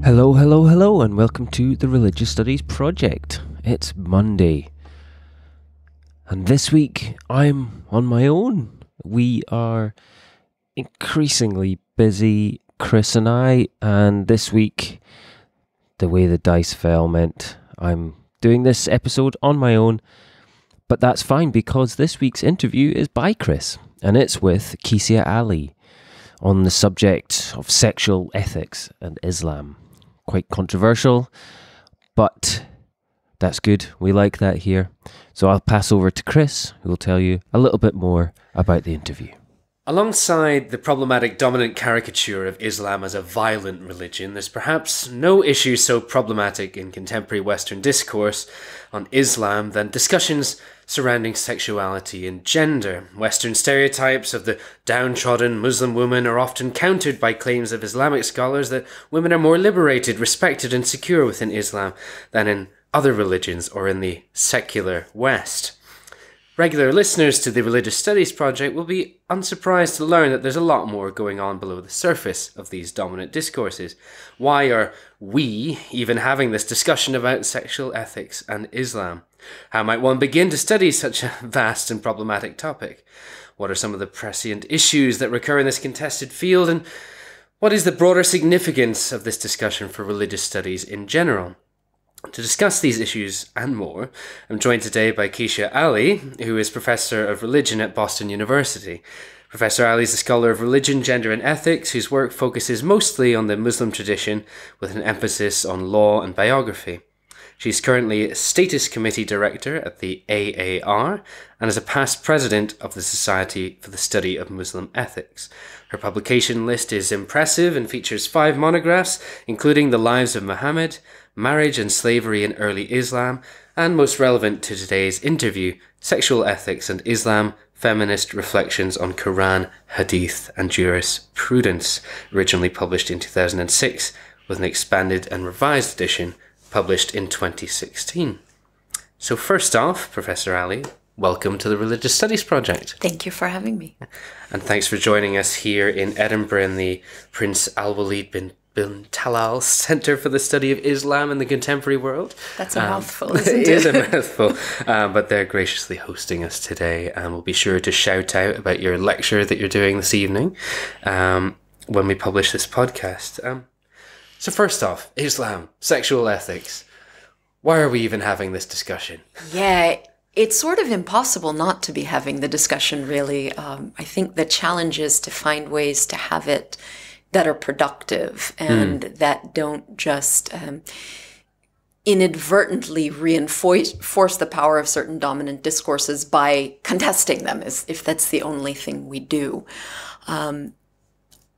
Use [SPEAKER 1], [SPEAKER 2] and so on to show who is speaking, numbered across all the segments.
[SPEAKER 1] Hello, hello, hello, and welcome to the Religious Studies Project. It's Monday, and this week I'm on my own. We are increasingly busy, Chris and I, and this week, the way the dice fell meant I'm doing this episode on my own, but that's fine because this week's interview is by Chris, and it's with Kecia Ali on the subject of sexual ethics and Islam. Quite controversial, but that's good. We like that here. So I'll pass over to Chris, who will tell you a little bit more about the interview.
[SPEAKER 2] Alongside the problematic dominant caricature of Islam as a violent religion, there's perhaps no issue so problematic in contemporary Western discourse on Islam than discussions surrounding sexuality and gender. Western stereotypes of the downtrodden Muslim woman are often countered by claims of Islamic scholars that women are more liberated, respected and secure within Islam than in other religions or in the secular West. Regular listeners to the Religious Studies Project will be unsurprised to learn that there's a lot more going on below the surface of these dominant discourses. Why are we even having this discussion about sexual ethics and Islam? How might one begin to study such a vast and problematic topic? What are some of the prescient issues that recur in this contested field? And what is the broader significance of this discussion for religious studies in general? To discuss these issues and more, I'm joined today by Kecia Ali, who is Professor of Religion at Boston University. Professor Ali is a scholar of religion, gender and ethics, whose work focuses mostly on the Muslim tradition with an emphasis on law and biography. She's currently Status Committee Director at the AAR and is a past president of the Society for the Study of Muslim Ethics. Her publication list is impressive and features 5 monographs, including The Lives of Muhammad, Marriage and Slavery in Early Islam, and most relevant to today's interview, Sexual Ethics and Islam, Feminist Reflections on Quran, Hadith and Jurisprudence, originally published in 2006, with an expanded and revised edition published in 2016. So first off, Professor Ali, welcome to the Religious Studies Project.
[SPEAKER 3] Thank you for having me.
[SPEAKER 2] And thanks for joining us here in Edinburgh in the Prince Al-Walid bin Talal Centre for the Study of Islam in the Contemporary World.
[SPEAKER 3] That's a mouthful, isn't it?
[SPEAKER 2] It is a mouthful, but they're graciously hosting us today, and we'll be sure to shout out about your lecture that you're doing this evening when we publish this podcast. So first off, Islam, sexual ethics. Why are we even having this discussion?
[SPEAKER 3] Yeah, it's sort of impossible not to be having the discussion, really. I think the challenge is to find ways to have it that are productive and that don't just inadvertently reinforce the power of certain dominant discourses by contesting them, as if that's the only thing we do.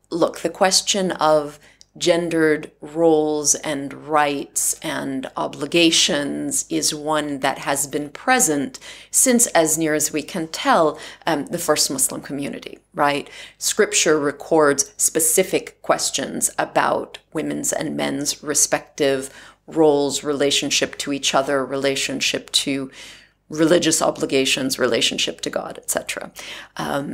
[SPEAKER 3] Look, the question of gendered roles and rights and obligations is one that has been present since, as near as we can tell, the first Muslim community, right? Scripture records specific questions about women's and men's respective roles, relationship to each other, relationship to religious obligations, relationship to God, etc.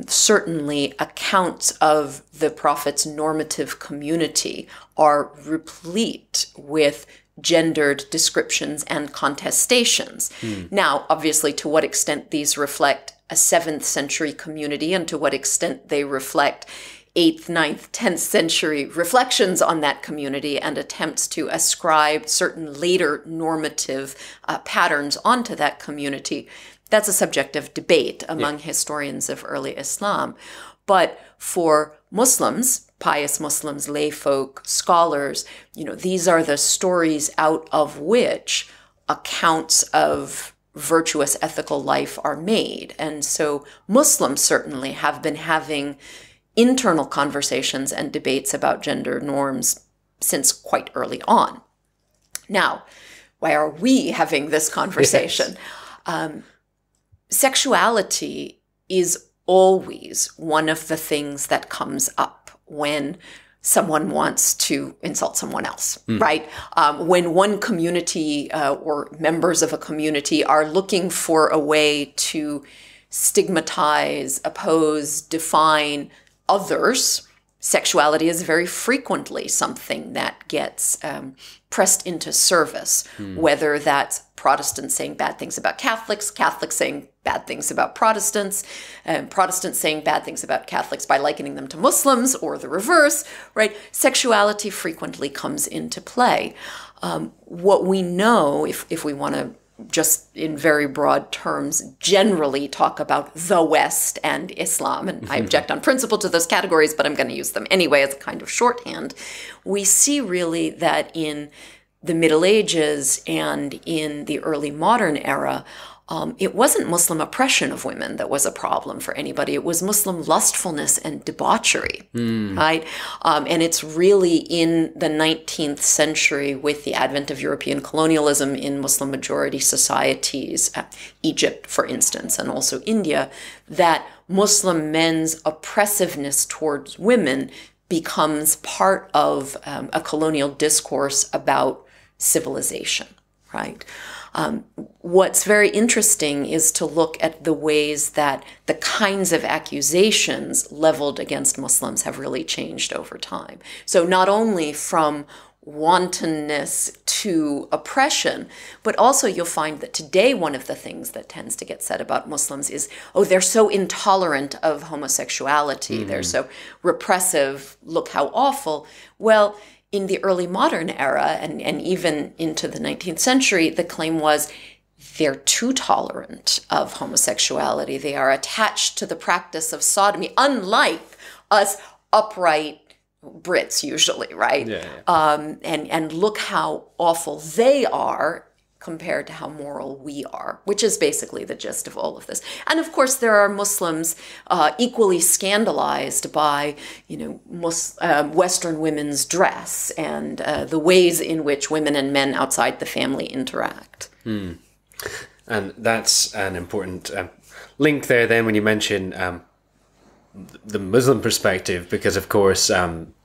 [SPEAKER 3] Certainly, accounts of the Prophet's normative community are replete with gendered descriptions and contestations. Now, obviously, to what extent these reflect a 7th century community and to what extent they reflect 8th, 9th, 10th century reflections on that community and attempts to ascribe certain later normative patterns onto that community, that's a subject of debate among historians of early Islam. But for Muslims, pious Muslims, lay folk, scholars, these are the stories out of which accounts of virtuous ethical life are made. And so Muslims certainly have been having internal conversations and debates about gender norms since quite early on. Now, why are we having this conversation? Yes. Sexuality is always one of the things that comes up when someone wants to insult someone else, right? When one community or members of a community are looking for a way to stigmatize, oppose, define others sexuality is very frequently something that gets pressed into service, whether that's Protestants saying bad things about Catholics, Catholics saying bad things about Protestants, Protestants saying bad things about Catholics by likening them to Muslims, or the reverse, right? Sexuality frequently comes into play. What we know, if we want to just in very broad terms, generally talk about the West and Islam, and I object on principle to those categories, but I'm going to use them anyway as a kind of shorthand. We see really that in the Middle Ages and in the early modern era, it wasn't Muslim oppression of women that was a problem for anybody. It was Muslim lustfulness and debauchery, right? And it's really in the 19th century, with the advent of European colonialism in Muslim-majority societies, Egypt, for instance, and also India, that Muslim men's oppressiveness towards women becomes part of a colonial discourse about civilization, right? What's very interesting is to look at the ways that the kinds of accusations leveled against Muslims have really changed over time. So not only from wantonness to oppression, but also you'll find that today one of the things that tends to get said about Muslims is, oh, they're so intolerant of homosexuality, they're so repressive, look how awful. Well, in the early modern era, and even into the 19th century, the claim was they're too tolerant of homosexuality. They are attached to the practice of sodomy, unlike us upright Brits usually, right? And look how awful they are compared to how moral we are, which is basically the gist of all of this. And of course, there are Muslims equally scandalized by, Western women's dress and the ways in which women and men outside the family interact.
[SPEAKER 2] And that's an important link there then when you mention the Muslim perspective, because of course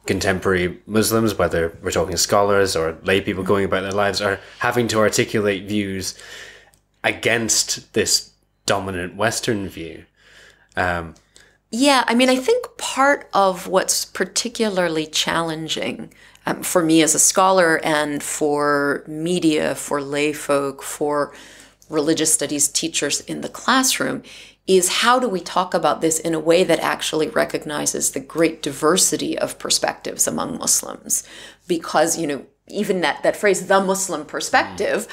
[SPEAKER 2] contemporary Muslims, whether we're talking scholars or lay people going about their lives, are having to articulate views against this dominant Western view.
[SPEAKER 3] Yeah, I mean, I think part of what's particularly challenging for me as a scholar and for media, for lay folk, for religious studies teachers in the classroom is how do we talk about this in a way that actually recognizes the great diversity of perspectives among Muslims? Because, even that phrase, the Muslim perspective,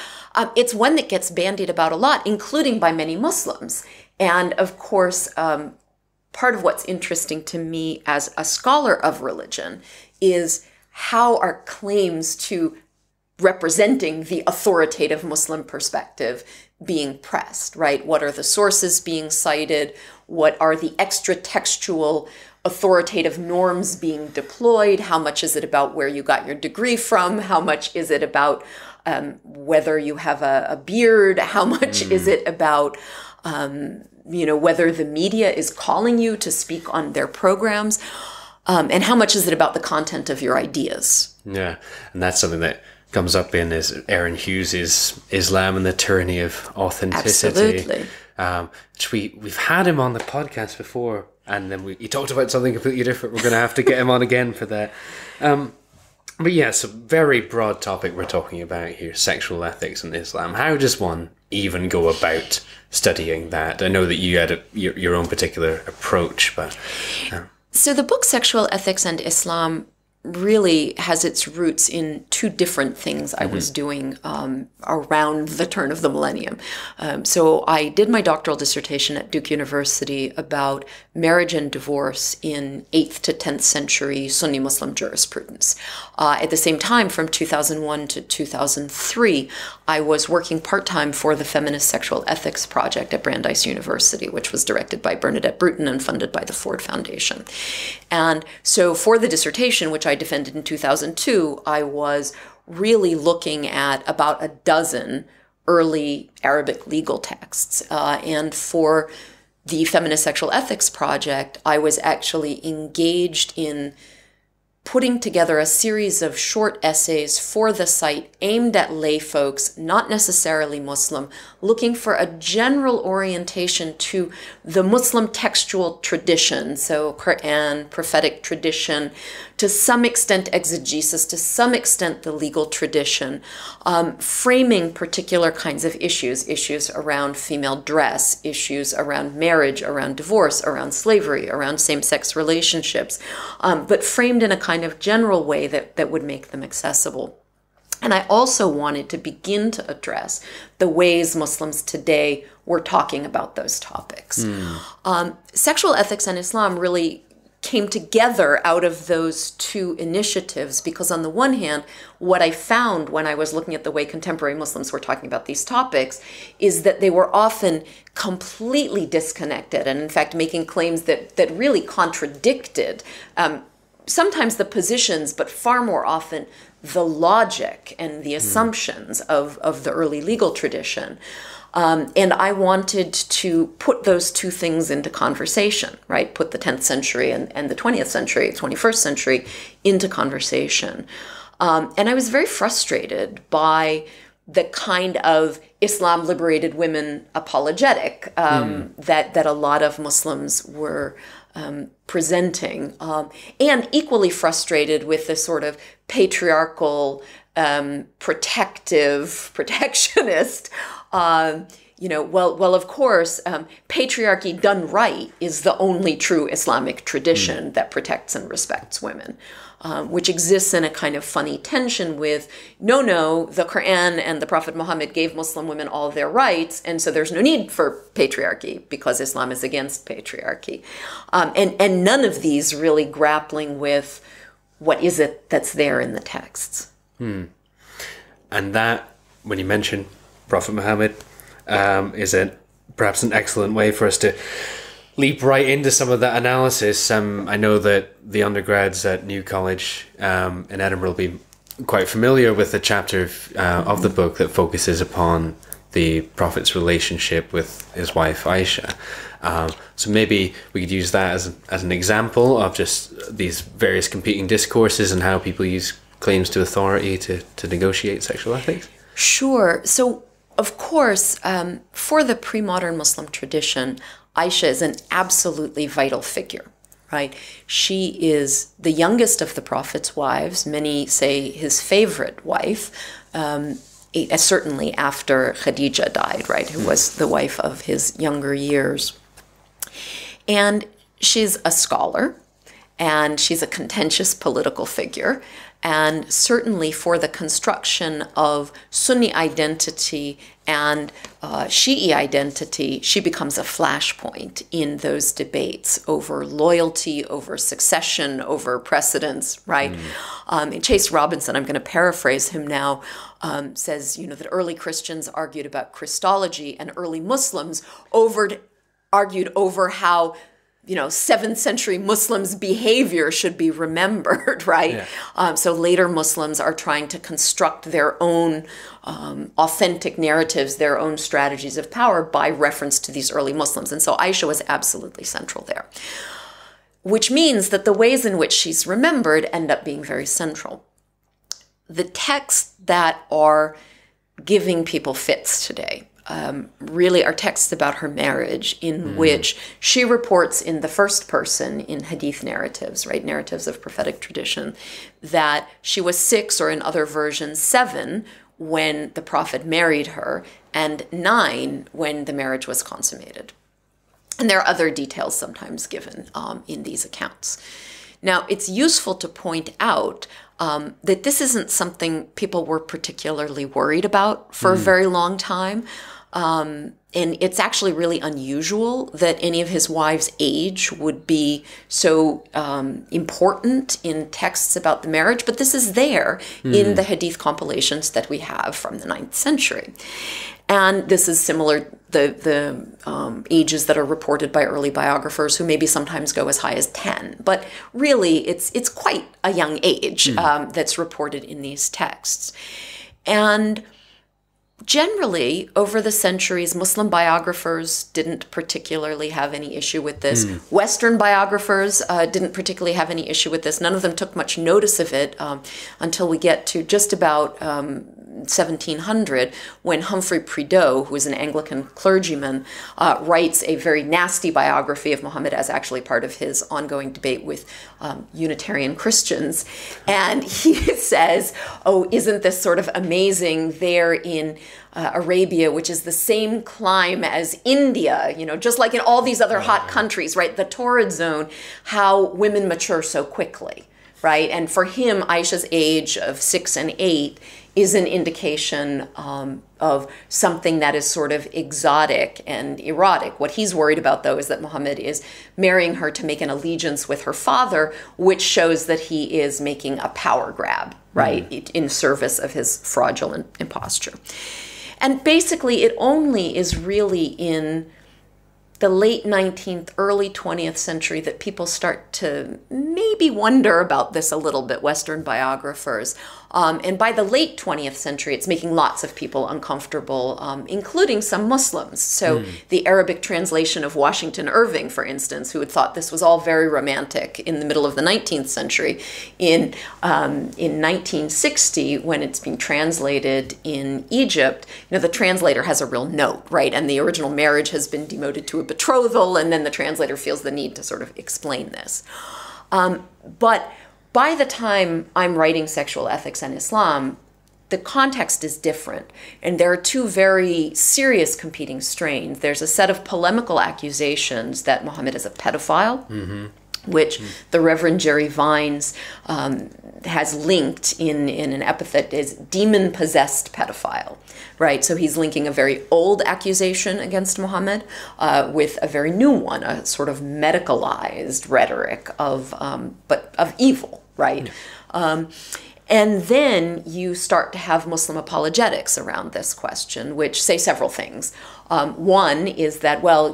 [SPEAKER 3] it's one that gets bandied about a lot, including by many Muslims. And of course, part of what's interesting to me as a scholar of religion is how our claims to representing the authoritative Muslim perspective being pressed, right? What are the sources being cited? What are the extra textual authoritative norms being deployed? How much is it about where you got your degree from? How much is it about whether you have a beard? How much is it about whether the media is calling you to speak on their programs? And how much is it about the content of your ideas?
[SPEAKER 2] Yeah, and that's something that comes up in is Aaron Hughes's Islam and the Tyranny of Authenticity.
[SPEAKER 3] Absolutely.
[SPEAKER 2] Which we've had him on the podcast before, and then he talked about something completely different. We're going to have to get him on again for that. But yeah, it's a very broad topic we're talking about here, sexual ethics in Islam. How does one even go about studying that? I know that you had your own particular approach, but...
[SPEAKER 3] So the book Sexual Ethics and Islam really has its roots in two different things I was doing around the turn of the millennium. So I did my doctoral dissertation at Duke University about marriage and divorce in 8th to 10th century Sunni Muslim jurisprudence. At the same time, from 2001 to 2003, I was working part-time for the Feminist Sexual Ethics Project at Brandeis University, which was directed by Bernadette Bruton and funded by the Ford Foundation. And so for the dissertation, which I defended in 2002, I was really looking at about a dozen early Arabic legal texts. And for the Feminist Sexual Ethics Project, I was actually engaged in putting together a series of short essays for the site aimed at lay folks, not necessarily Muslim, looking for a general orientation to the Muslim textual tradition, so Quran, prophetic tradition, to some extent exegesis, to some extent the legal tradition, framing particular kinds of issues around female dress, issues around marriage, around divorce, around slavery, around same-sex relationships, but framed in a kind of general way that would make them accessible. And I also wanted to begin to address the ways Muslims today were talking about those topics. Sexual ethics and Islam really came together out of those two initiatives because on the one hand, what I found when I was looking at the way contemporary Muslims were talking about these topics is that they were often completely disconnected and in fact making claims that really contradicted sometimes the positions, but far more often the logic and the assumptions of the early legal tradition. And I wanted to put those two things into conversation, right? Put the 10th century and the 20th century, 21st century into conversation. And I was very frustrated by the kind of Islam liberated women apologetic that a lot of Muslims were presenting, and equally frustrated with the sort of patriarchal, protectionist, well, of course, patriarchy done right is the only true Islamic tradition that protects and respects women, which exists in a kind of funny tension with, no, the Quran and the Prophet Muhammad gave Muslim women all their rights, and so there's no need for patriarchy because Islam is against patriarchy. And none of these really grappling with what is it that's there in the texts.
[SPEAKER 2] And that, when you mention Prophet Muhammad, is perhaps an excellent way for us to leap right into some of that analysis. I know that the undergrads at New College in Edinburgh will be quite familiar with the chapter of the book that focuses upon the Prophet's relationship with his wife Aisha. So maybe we could use that as an example of just these various competing discourses and how people use claims to authority to negotiate sexual ethics.
[SPEAKER 3] Sure. So, of course, for the pre-modern Muslim tradition, Aisha is an absolutely vital figure, right? She is the youngest of the Prophet's wives. Many say his favorite wife, certainly after Khadija died, right, who was the wife of his younger years. And she's a scholar, and she's a contentious political figure. And certainly for the construction of Sunni identity and Shi'i identity, she becomes a flashpoint in those debates over loyalty, over succession, over precedence, right? And Chase Robinson, I'm going to paraphrase him now, says, that early Christians argued about Christology and early Muslims argued over how 7th century Muslims' behavior should be remembered, right? Yeah. So later Muslims are trying to construct their own authentic narratives, their own strategies of power by reference to these early Muslims. And so Aisha was absolutely central there, which means that the ways in which she's remembered end up being very central. The texts that are giving people fits today really are texts about her marriage in which she reports in the first person in hadith narratives, right, narratives of prophetic tradition, that she was 6 or in other versions 7 when the Prophet married her and 9 when the marriage was consummated. And there are other details sometimes given in these accounts. Now, it's useful to point out that this isn't something people were particularly worried about for a very long time. And it's actually really unusual that any of his wives' age would be so important in texts about the marriage, but this is there in the hadith compilations that we have from the 9th century. And this is similar, the ages that are reported by early biographers who maybe sometimes go as high as 10. But really, it's quite a young age that's reported in these texts. And Generally, over the centuries, Muslim biographers didn't particularly have any issue with this. Western biographers didn't particularly have any issue with this. None of them took much notice of it until we get to just about 1700, when Humphrey Prideaux, who is an Anglican clergyman, writes a very nasty biography of Muhammad as actually part of his ongoing debate with Unitarian Christians. And he says, oh, isn't this sort of amazing there in Arabia, which is the same clime as India, just like in all these other hot countries, right? The torrid zone, how women mature so quickly, right? And for him, Aisha's age of 6 and 8 is an indication of something that is sort of exotic and erotic. What he's worried about, though, is that Muhammad is marrying her to make an allegiance with her father, which shows that he is making a power grab, right, in service of his fraudulent imposture. And basically, it only is really in the late 19th, early 20th century that people start to maybe wonder about this a little bit, Western biographers. And by the late 20th century, it's making lots of people uncomfortable, including some Muslims. So the Arabic translation of Washington Irving, for instance, who had thought this was all very romantic in the middle of the 19th century, in 1960, when it's being translated in Egypt, the translator has a real note, right? And the original marriage has been demoted to a betrothal, and then the translator feels the need to sort of explain this. But by the time I'm writing Sexual Ethics and Islam, the context is different. And there are two very serious competing strains. There's a set of polemical accusations that Muhammad is a pedophile, which the Reverend Jerry Vines has linked in an epithet as demon-possessed pedophile, right? So he's linking a very old accusation against Muhammad with a very new one, a sort of medicalized rhetoric of evil, right? And then you start to have Muslim apologetics around this question, which say several things. One is that, well,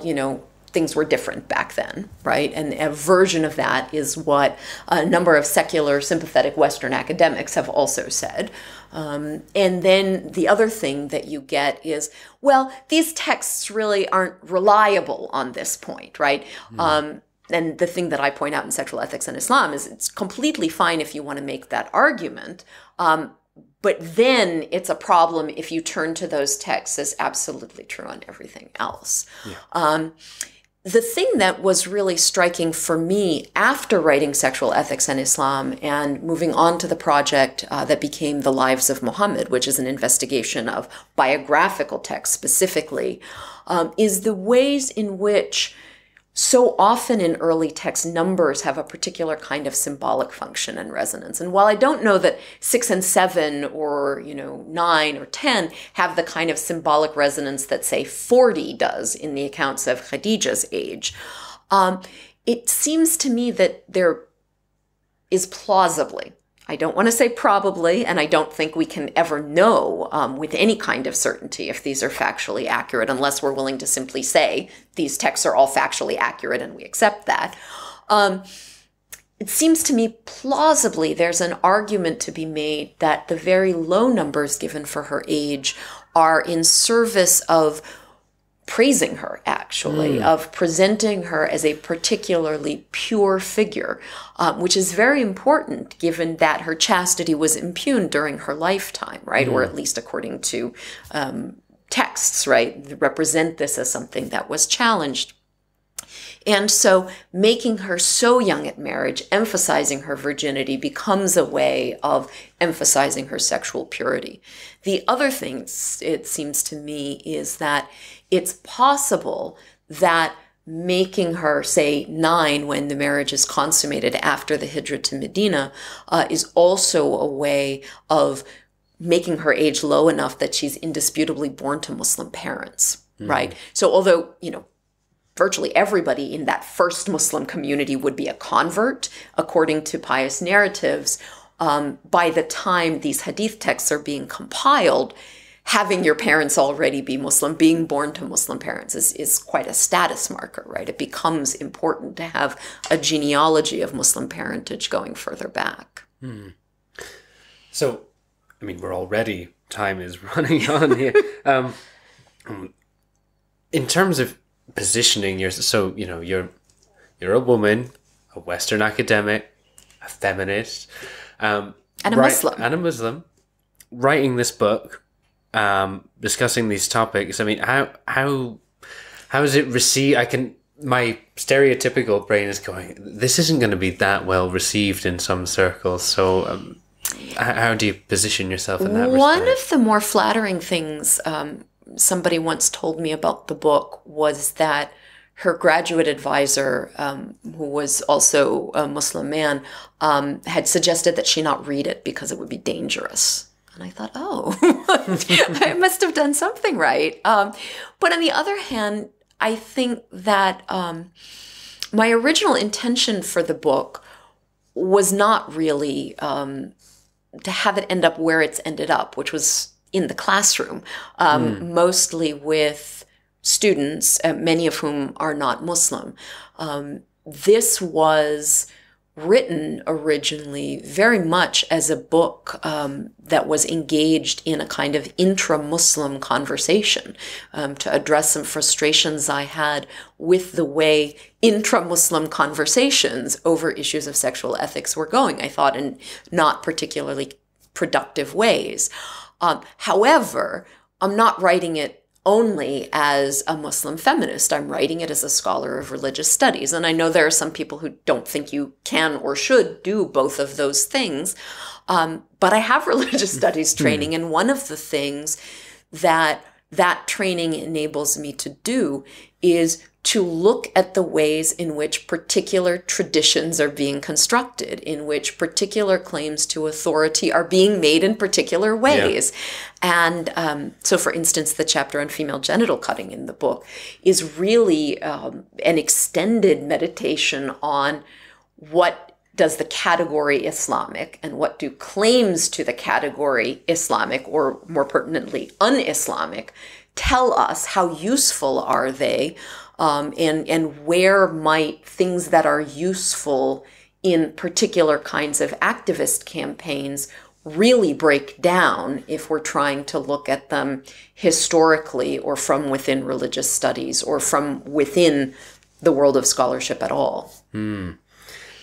[SPEAKER 3] things were different back then, right? And a version of that is what a number of secular, sympathetic Western academics have also said. And then the other thing that you get is, well, these texts really aren't reliable on this point, right? And the thing that I point out in Sexual Ethics and Islam is it's completely fine if you want to make that argument, but then it's a problem if you turn to those texts as absolutely true on everything else. The thing that was really striking for me after writing Sexual Ethics and Islam and moving on to the project that became The Lives of Muhammad, which is an investigation of biographical texts specifically, is the ways in which so often in early text, numbers have a particular kind of symbolic function and resonance. And while I don't know that 6 and 7 or 9 or 10 have the kind of symbolic resonance that, say, 40 does in the accounts of Khadija's age, it seems to me that there is plausibly, I don't want to say probably, and I don't think we can ever know with any kind of certainty if these are factually accurate, unless we're willing to simply say these texts are all factually accurate and we accept that. It seems to me plausibly there's an argument to be made that the very low numbers given for her age are in service of praising her, actually, of presenting her as a particularly pure figure, which is very important given that her chastity was impugned during her lifetime, right? Or at least according to texts, right? That represent this as something that was challenged. And so making her so young at marriage, emphasizing her virginity, becomes a way of emphasizing her sexual purity. The other thing, it seems to me, is that it's possible that making her, say, 9 when the marriage is consummated after the Hijrah to Medina is also a way of making her age low enough that she's indisputably born to Muslim parents, right? So although, virtually everybody in that first Muslim community would be a convert, according to pious narratives, by the time these hadith texts are being compiled, having your parents already be Muslim, being born to Muslim parents is quite a status marker, right? It becomes important to have a genealogy of Muslim parentage going further back.
[SPEAKER 2] So, we're already time is running on here. In terms of positioning so you're a woman, a Western academic, a feminist,
[SPEAKER 3] and a Muslim,
[SPEAKER 2] writing this book, discussing these topics. I mean, how is it received? My stereotypical brain is going, this isn't going to be that well received in some circles. So how do you position yourself in that respect?
[SPEAKER 3] One of the more flattering things somebody once told me about the book was that her graduate advisor, who was also a Muslim man, had suggested that she not read it because it would be dangerous. And I thought, oh, I must have done something right. But on the other hand, I think that my original intention for the book was not really to have it end up where it's ended up, which was in the classroom, mostly with students, many of whom are not Muslim. This was written originally very much as a book that was engaged in a kind of intra-Muslim conversation to address some frustrations I had with the way intra-Muslim conversations over issues of sexual ethics were going, I thought, in not particularly productive ways. However, I'm not writing it only as a Muslim feminist. I'm writing it as a scholar of religious studies. And I know there are some people who don't think you can or should do both of those things. But I have religious studies training. And one of the things that training enables me to do is to look at the ways in which particular traditions are being constructed, in which particular claims to authority are being made in particular ways. Yeah. And so, for instance, the chapter on female genital cutting in the book is really an extended meditation on what does the category Islamic and what do claims to the category Islamic, or more pertinently, un-Islamic, tell us? How useful are they? And where might things that are useful in particular kinds of activist campaigns really break down if we're trying to look at them historically or from within religious studies or from within the world of scholarship at all.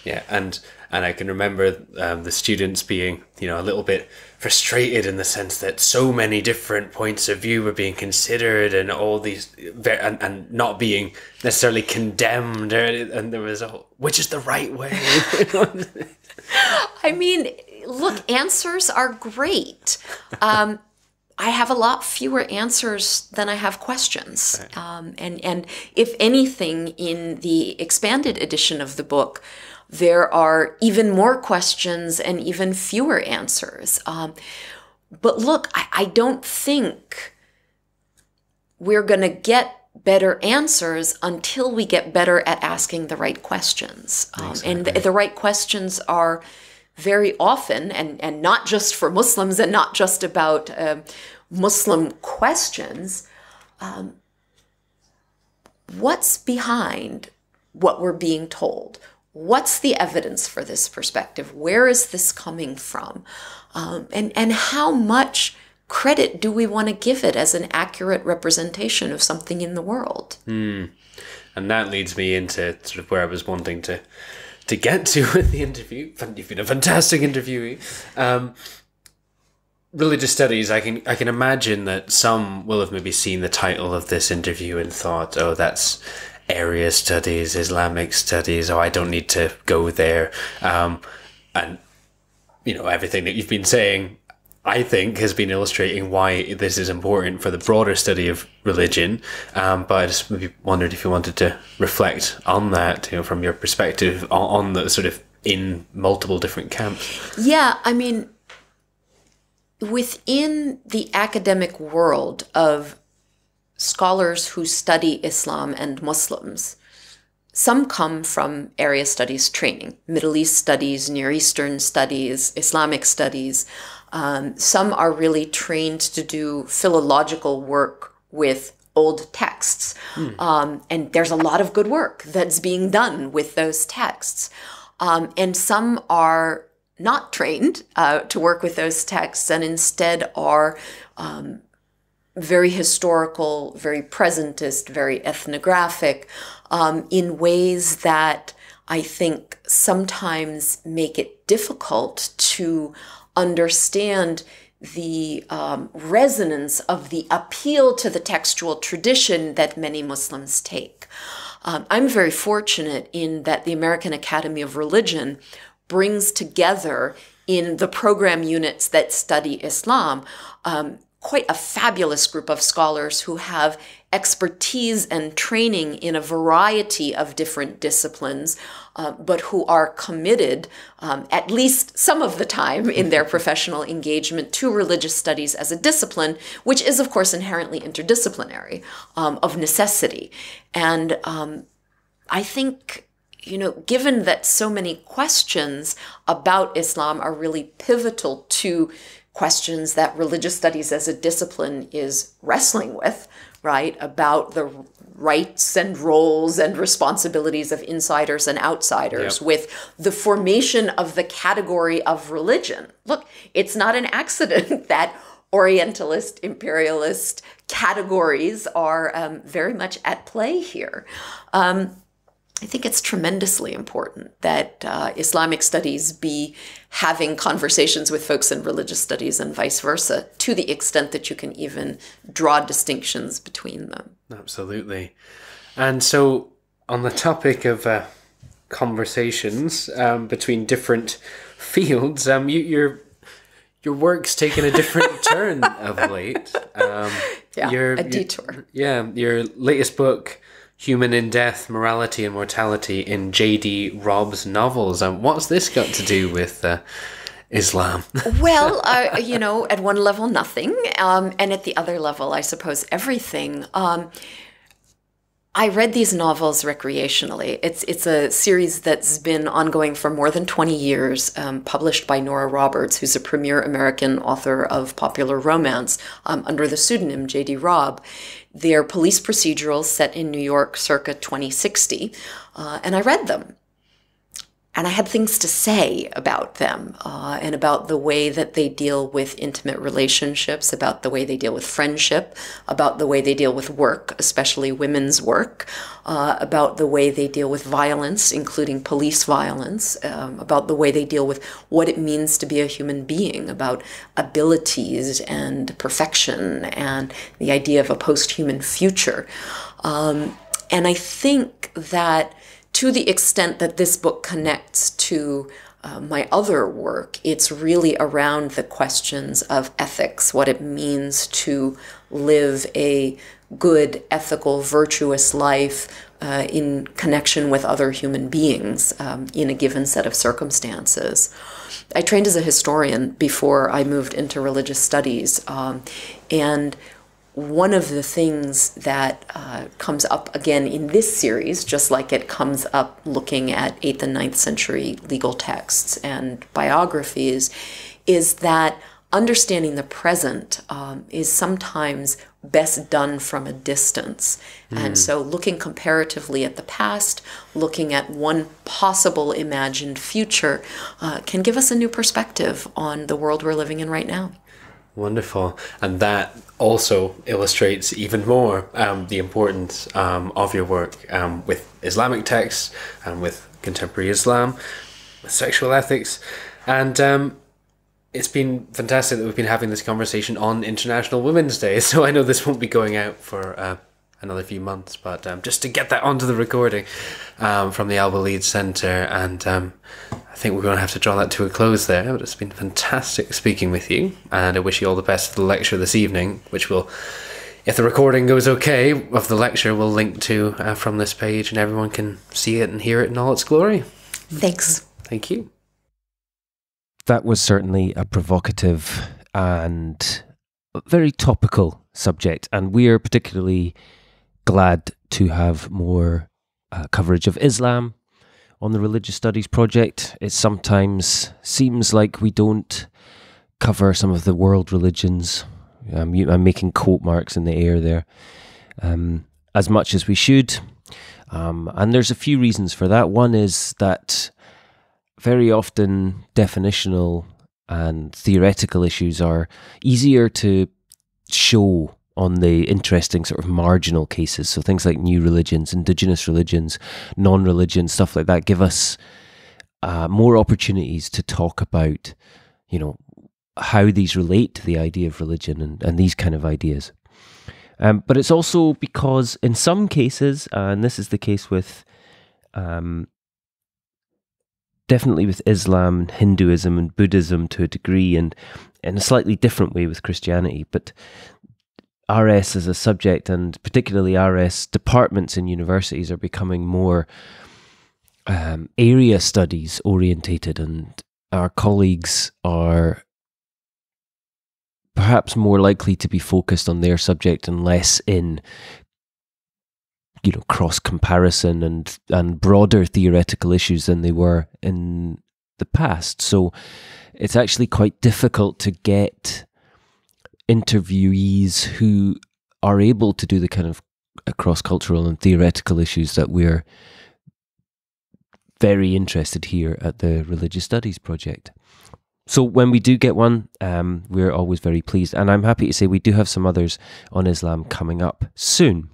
[SPEAKER 2] Yeah, and I can remember the students being, a little bit frustrated in the sense that so many different points of view were being considered, and all these, and not being necessarily condemned, and there was which is the right way.
[SPEAKER 3] I mean, look, answers are great. I have a lot fewer answers than I have questions. And if anything, in the expanded edition of the book, there are even more questions and even fewer answers. But look, I don't think we're going to get better answers until we get better at asking the right questions. Exactly. And the right questions are very often, and not just for Muslims and not just about Muslim questions, what's behind what we're being told? What's the evidence for this perspective? Where is this coming from? And how much credit do we want to give it as an accurate representation of something in the world?
[SPEAKER 2] And that leads me into sort of where I was wanting to get to with the interview. You've been a fantastic interviewee. Religious studies, I can imagine that some will have maybe seen the title of this interview and thought, oh, that's area studies, Islamic studies, I don't need to go there. And, everything that you've been saying, I think, has been illustrating why this is important for the broader study of religion. But I just maybe wondered if you wanted to reflect on that, from your perspective on the sort of in multiple different camps.
[SPEAKER 3] Yeah, I mean, within the academic world of scholars who study Islam and Muslims, some come from area studies training, Middle East studies, Near Eastern studies, Islamic studies. Some are really trained to do philological work with old texts. And there's a lot of good work that's being done with those texts. And some are not trained to work with those texts and instead are very historical, very presentist, very ethnographic, in ways that I think sometimes make it difficult to understand the resonance of the appeal to the textual tradition that many Muslims take. I'm very fortunate in that the American Academy of Religion brings together in the program units that study Islam quite a fabulous group of scholars who have expertise and training in a variety of different disciplines, but who are committed, at least some of the time in their professional engagement, to religious studies as a discipline, which is, of course, inherently interdisciplinary, of necessity. And I think, given that so many questions about Islam are really pivotal to questions that religious studies as a discipline is wrestling with, right, about the rights and roles and responsibilities of insiders and outsiders,
[SPEAKER 2] Yep.
[SPEAKER 3] with the formation of the category of religion. Look, it's not an accident that Orientalist, imperialist categories are very much at play here. I think it's tremendously important that Islamic studies be having conversations with folks in religious studies and vice versa, to the extent that you can even draw distinctions between them.
[SPEAKER 2] Absolutely. And so, on the topic of conversations between different fields, your work's taken a different turn of late.
[SPEAKER 3] A detour.
[SPEAKER 2] Your latest book, Human in Death, Morality and Mortality in J.D. Robb's novels. What's this got to do with Islam?
[SPEAKER 3] Well, at one level, nothing. And at the other level, I suppose, everything. I read these novels recreationally. It's a series that's been ongoing for more than 20 years, published by Nora Roberts, who's a premier American author of popular romance under the pseudonym J.D. Robb. They're police procedurals set in New York circa 2060, and I read them. And I had things to say about them, and about the way that they deal with intimate relationships, about the way they deal with friendship, about the way they deal with work, especially women's work, about the way they deal with violence, including police violence, about the way they deal with what it means to be a human being, about abilities and perfection and the idea of a post-human future. And I think that to the extent that this book connects to my other work, it's really around the questions of ethics, what it means to live a good, ethical, virtuous life in connection with other human beings in a given set of circumstances. I trained as a historian before I moved into religious studies, and one of the things that comes up again in this series, just like it comes up looking at 8th and 9th century legal texts and biographies, is that understanding the present is sometimes best done from a distance. And so looking comparatively at the past, looking at one possible imagined future, can give us a new perspective on the world we're living in right now.
[SPEAKER 2] Wonderful. And that also illustrates even more the importance of your work with Islamic texts and with contemporary Islam, with sexual ethics. And it's been fantastic that we've been having this conversation on International Women's Day. So I know this won't be going out for another few months, but just to get that onto the recording from the Alba Leeds Centre. And I think we're going to have to draw that to a close there, but it's been fantastic speaking with you, and I wish you all the best for the lecture this evening, which will, if the recording goes okay of the lecture, we'll link to from this page, and everyone can see it and hear it in all its glory.
[SPEAKER 3] Thanks.
[SPEAKER 2] Thank you.
[SPEAKER 1] That was certainly a provocative and very topical subject, and we are particularly glad to have more coverage of Islam on the Religious Studies Project. It sometimes seems like we don't cover some of the world religions. I'm making quote marks in the air there, as much as we should. And there's a few reasons for that. One is that very often definitional and theoretical issues are easier to show on the interesting sort of marginal cases. So things like new religions, indigenous religions, non-religion, stuff like that give us more opportunities to talk about, how these relate to the idea of religion and these kind of ideas. But it's also because in some cases, and this is the case with definitely with Islam and Hinduism and Buddhism to a degree, and in a slightly different way with Christianity, but RS as a subject, and particularly RS departments in universities, are becoming more area studies orientated, and our colleagues are perhaps more likely to be focused on their subject and less in cross comparison and broader theoretical issues than they were in the past. So it's actually quite difficult to get interviewees who are able to do the kind of cross-cultural and theoretical issues that we're very interested here at the Religious Studies Project. So when we do get one, we're always very pleased. And I'm happy to say we do have some others on Islam coming up soon.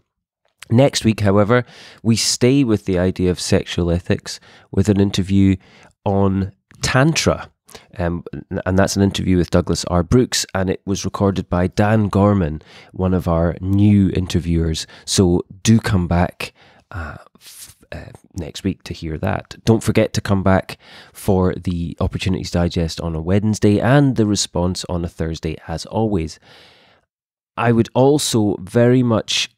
[SPEAKER 1] Next week, however, we stay with the idea of sexual ethics with an interview on Tantra. And that's an interview with Douglas R. Brooks, and it was recorded by Dan Gorman, one of our new interviewers. So do come back next week to hear that. Don't forget to come back for the Opportunities Digest on a Wednesday and the response on a Thursday, as always. I would also very much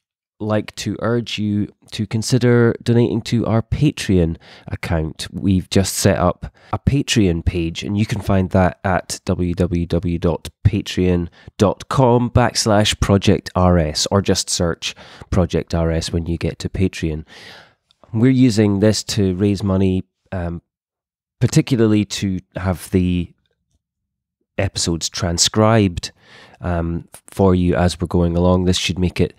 [SPEAKER 1] like to urge you to consider donating to our Patreon account. We've just set up a Patreon page, and you can find that at www.patreon.com/ProjectRS, or just search Project RS when you get to Patreon. We're using this to raise money, particularly to have the episodes transcribed for you as we're going along. This should make it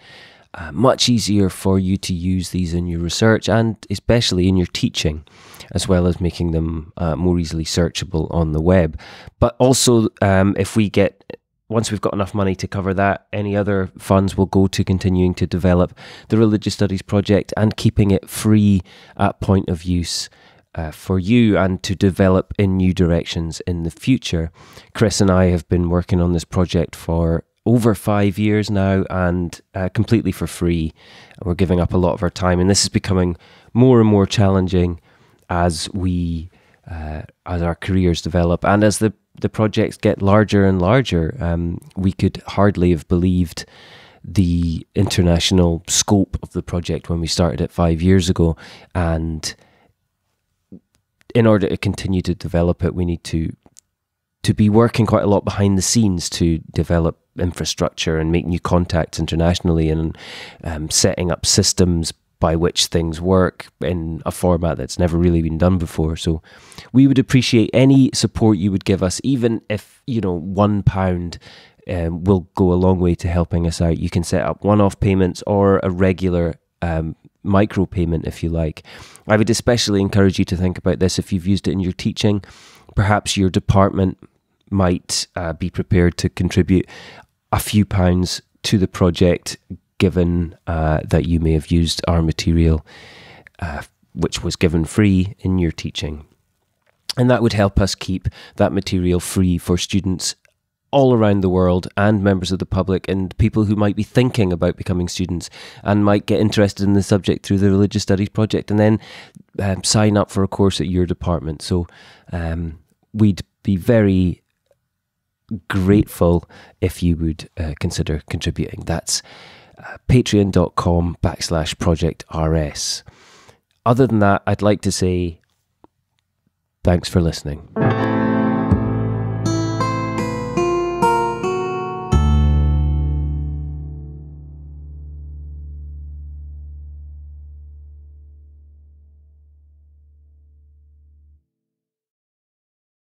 [SPEAKER 1] much easier for you to use these in your research and especially in your teaching, as well as making them more easily searchable on the web. But also, once we've got enough money to cover that, any other funds will go to continuing to develop the Religious Studies Project and keeping it free at point of use for you, and to develop in new directions in the future. Chris and I have been working on this project for over 5 years now, and completely for free. We're giving up a lot of our time, and this is becoming more and more challenging as our careers develop and as the projects get larger and larger. We could hardly have believed the international scope of the project when we started it 5 years ago, and in order to continue to develop it, we need to be working quite a lot behind the scenes to develop infrastructure and make new contacts internationally, and setting up systems by which things work in a format that's never really been done before. So we would appreciate any support you would give us, even if £1 will go a long way to helping us out. You can set up one-off payments or a regular micro payment if you like. I would especially encourage you to think about this if you've used it in your teaching. Perhaps your department might be prepared to contribute a few pounds to the project, given that you may have used our material, which was given free in your teaching. And that would help us keep that material free for students all around the world, and members of the public, and people who might be thinking about becoming students and might get interested in the subject through the Religious Studies Project, and then sign up for a course at your department. So we'd be very grateful if you would consider contributing. That's patreon.com/ProjectRS. Other than that, I'd like to say thanks for listening.